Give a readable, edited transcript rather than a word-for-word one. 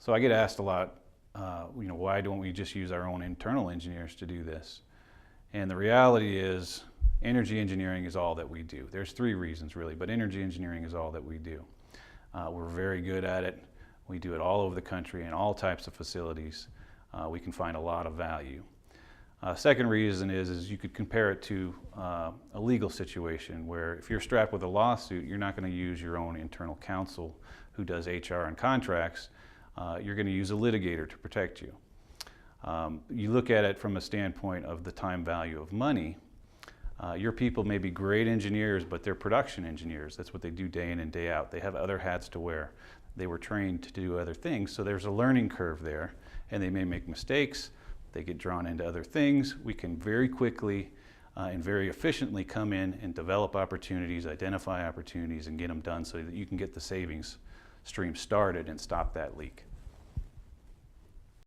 So I get asked a lot, why don't we just use our own internal engineers to do this? And the reality is, energy engineering is all that we do. There's three reasons really, but energy engineering is all that we do. We're very good at it. We do it all over the country in all types of facilities. We can find a lot of value. Second reason is you could compare it to a legal situation where if you're strapped with a lawsuit, you're not going to use your own internal counsel who does HR and contracts. You're going to use a litigator to protect you. You look at it from a standpoint of the time value of money. Your people may be great engineers, but they're production engineers. That's what they do day in and day out. They have other hats to wear. They were trained to do other things, so there's a learning curve there, and they may make mistakes. They get drawn into other things. We can very quickly and very efficiently come in and develop opportunities, identify opportunities, and get them done so that you can get the savings stream started and stop that leak.